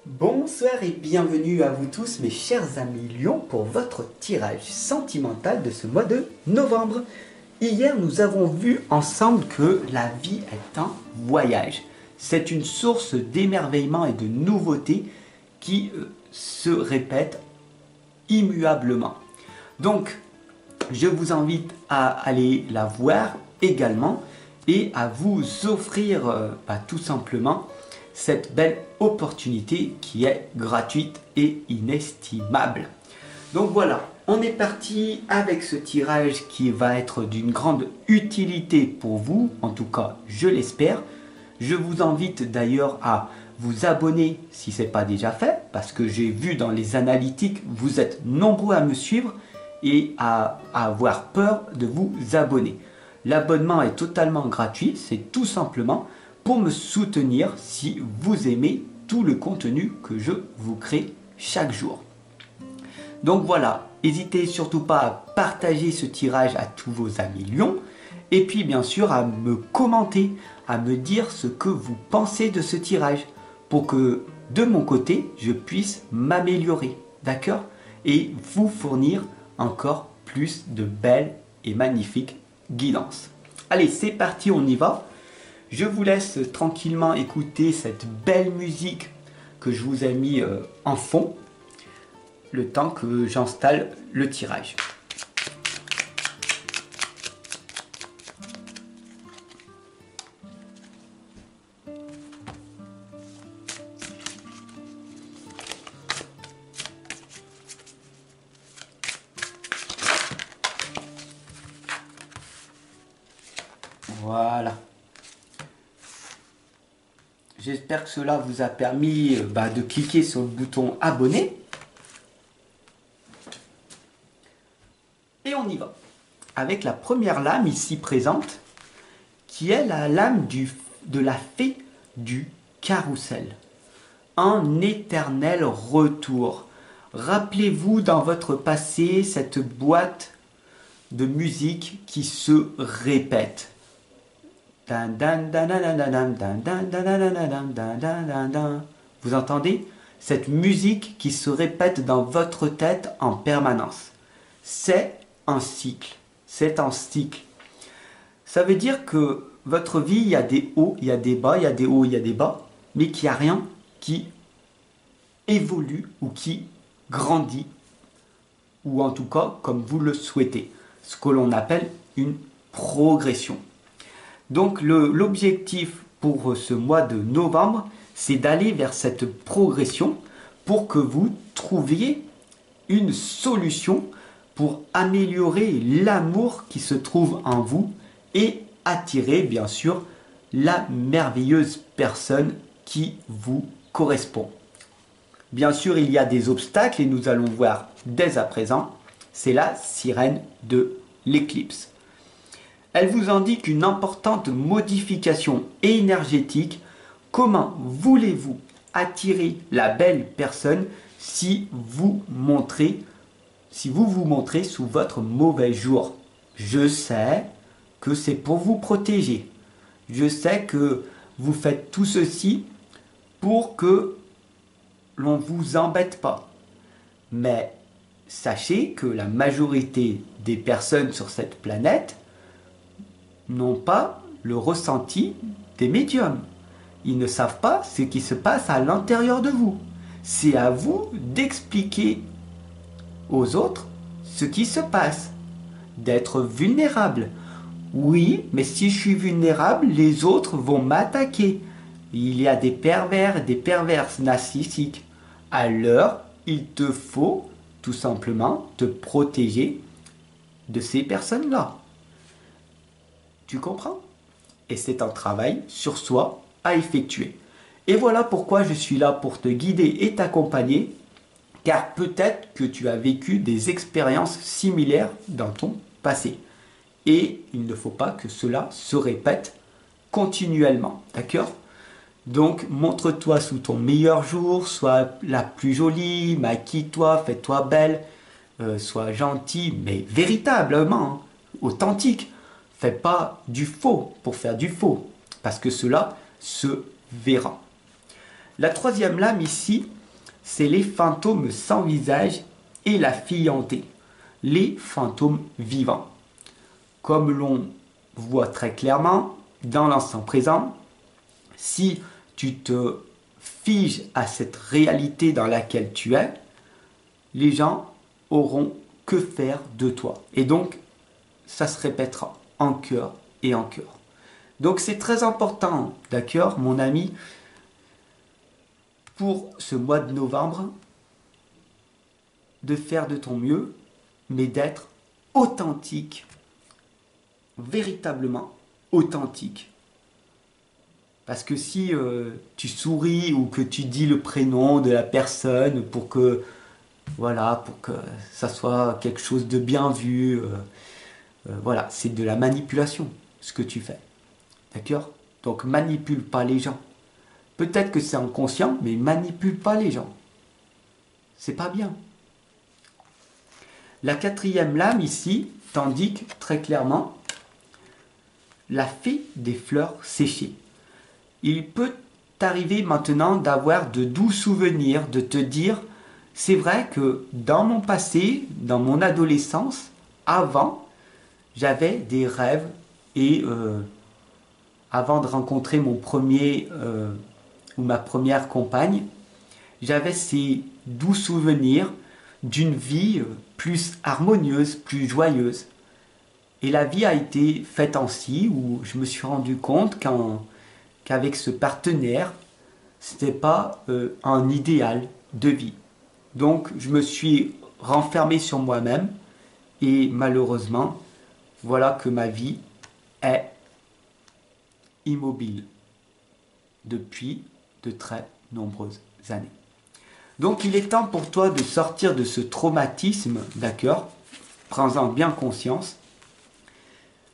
Bonsoir et bienvenue à vous tous mes chers amis lions pour votre tirage sentimental de ce mois de novembre. Hier nous avons vu ensemble que la vie est un voyage. C'est une source d'émerveillement et de nouveauté qui se répète immuablement. Donc je vous invite à aller la voir également et à vous offrir tout simplement cette belle opportunité qui est gratuite et inestimable. Donc voilà, on est parti avec ce tirage qui va être d'une grande utilité pour vous, en tout cas je l'espère. Je vous invite d'ailleurs à vous abonner si ce n'est pas déjà fait, parce que j'ai vu dans les analytiques, vous êtes nombreux à me suivre et à avoir peur de vous abonner. L'abonnement est totalement gratuit, c'est tout simplement pour me soutenir si vous aimez tout le contenu que je vous crée chaque jour. Donc voilà, n'hésitez surtout pas à partager ce tirage à tous vos amis lions et puis bien sûr à me commenter, à me dire ce que vous pensez de ce tirage pour que de mon côté je puisse m'améliorer, d'accord? Et vous fournir encore plus de belles et magnifiques guidances. Allez, c'est parti, on y va. Je vous laisse tranquillement écouter cette belle musique que je vous ai mis en fond, le temps que j'installe le tirage. Voilà. J'espère que cela vous a permis de cliquer sur le bouton abonner. Et on y va. Avec la première lame ici présente, qui est la lame de la fée du carrousel. Un éternel retour. Rappelez-vous dans votre passé cette boîte de musique qui se répète. Vous entendez? Cette musique qui se répète dans votre tête en permanence. C'est un cycle. C'est un cycle. Ça veut dire que votre vie, il y a des hauts, il y a des bas, il y a des hauts, il y a des bas, mais qu'il n'y a rien qui évolue ou qui grandit, ou en tout cas comme vous le souhaitez. Ce que l'on appelle une progression. Donc l'objectif pour ce mois de novembre, c'est d'aller vers cette progression pour que vous trouviez une solution pour améliorer l'amour qui se trouve en vous et attirer bien sûr la merveilleuse personne qui vous correspond. Bien sûr, il y a des obstacles et nous allons voir dès à présent, c'est la sirène de l'éclipse. Elle vous indique une importante modification énergétique. Comment voulez-vous attirer la belle personne si vous vous montrez sous votre mauvais jour? Je sais que c'est pour vous protéger. Je sais que vous faites tout ceci pour que l'on ne vous embête pas. Mais sachez que la majorité des personnes sur cette planète n'ont pas le ressenti des médiums. Ils ne savent pas ce qui se passe à l'intérieur de vous. C'est à vous d'expliquer aux autres ce qui se passe, d'être vulnérable. Oui, mais si je suis vulnérable, les autres vont m'attaquer. Il y a des pervers, des perverses narcissiques. Alors, il te faut tout simplement te protéger de ces personnes-là. Tu comprends? Et c'est un travail sur soi à effectuer. Et voilà pourquoi je suis là pour te guider et t'accompagner, car peut-être que tu as vécu des expériences similaires dans ton passé. Et il ne faut pas que cela se répète continuellement, d'accord? Donc montre-toi sous ton meilleur jour, sois la plus jolie, maquille-toi, fais-toi belle, sois gentille, mais véritablement, authentique. Fais pas du faux pour faire du faux, parce que cela se verra. La troisième lame ici, c'est les fantômes sans visage et la fille hantée, les fantômes vivants. Comme l'on voit très clairement dans l'instant présent, si tu te figes à cette réalité dans laquelle tu es, les gens auront que faire de toi. Et donc, ça se répétera en cœur et en cœur. Donc c'est très important, d'accord, mon ami, pour ce mois de novembre, de faire de ton mieux, mais d'être authentique, véritablement authentique. Parce que si tu souris ou que tu dis le prénom de la personne pour que, voilà, pour que ça soit quelque chose de bien vu, voilà, c'est de la manipulation, ce que tu fais. D'accord? Donc manipule pas les gens. Peut-être que c'est inconscient, mais manipule pas les gens. C'est pas bien. La quatrième lame ici t'indique très clairement la fée des fleurs séchées. Il peut t'arriver maintenant d'avoir de doux souvenirs, de te dire, c'est vrai que dans mon passé, dans mon adolescence, avant, j'avais des rêves et avant de rencontrer mon premier ou ma première compagne, j'avais ces doux souvenirs d'une vie plus harmonieuse, plus joyeuse. Et la vie a été faite ainsi, où je me suis rendu compte qu'avec ce partenaire, ce n'était pas un idéal de vie. Donc je me suis renfermé sur moi-même et malheureusement, voilà que ma vie est immobile depuis de très nombreuses années. Donc il est temps pour toi de sortir de ce traumatisme, d'accord? Prends-en bien conscience.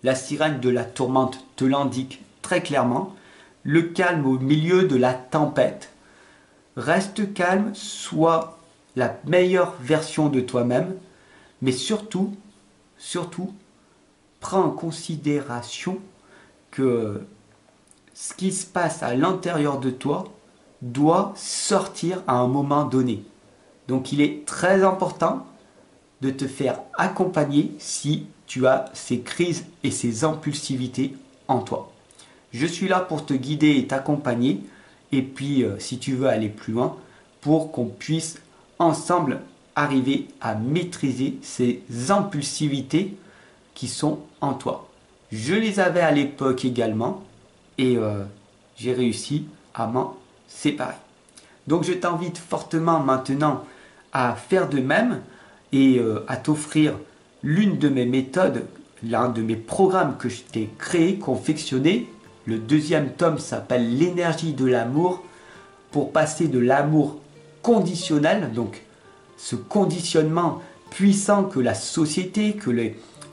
La sirène de la tourmente te l'indique très clairement. Le calme au milieu de la tempête. Reste calme, sois la meilleure version de toi-même, mais surtout, prends en considération que ce qui se passe à l'intérieur de toi doit sortir à un moment donné. Donc il est très important de te faire accompagner si tu as ces crises et ces impulsivités en toi. Je suis là pour te guider et t'accompagner. Et puis, si tu veux aller plus loin, pour qu'on puisse ensemble arriver à maîtriser ces impulsivités qui sont en toi. Je les avais à l'époque également et j'ai réussi à m'en séparer. Donc, je t'invite fortement maintenant à faire de même et à t'offrir l'une de mes méthodes, l'un de mes programmes que je t'ai créé, confectionné. Le deuxième tome s'appelle l'énergie de l'amour pour passer de l'amour conditionnel, donc ce conditionnement puissant que la société, que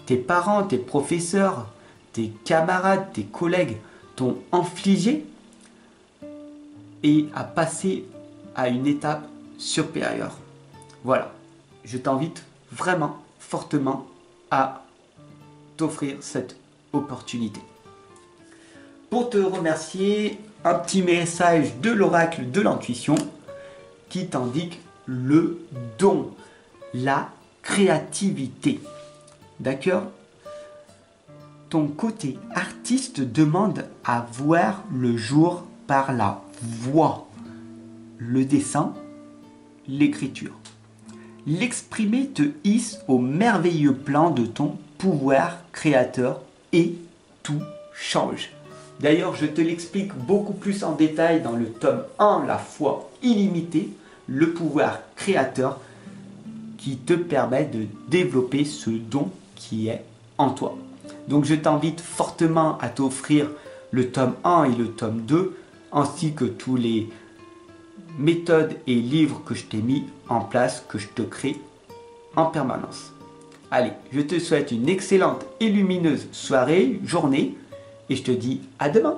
tes parents, tes professeurs, tes camarades, tes collègues t'ont infligé, et à passer à une étape supérieure. Voilà, je t'invite vraiment fortement à t'offrir cette opportunité. Pour te remercier, un petit message de l'oracle de l'intuition qui t'indique le don, la créativité. D'accord? Ton côté artiste demande à voir le jour par la voix, le dessin, l'écriture. L'exprimer te hisse au merveilleux plan de ton pouvoir créateur et tout change. D'ailleurs, je te l'explique beaucoup plus en détail dans le tome 1, la foi illimitée, le pouvoir créateur qui te permet de développer ce don qui est en toi. Donc je t'invite fortement à t'offrir le tome 1 et le tome 2, ainsi que tous les méthodes et livres que je t'ai mis en place, que je te crée en permanence. Allez, je te souhaite une excellente et lumineuse soirée, journée, et je te dis à demain.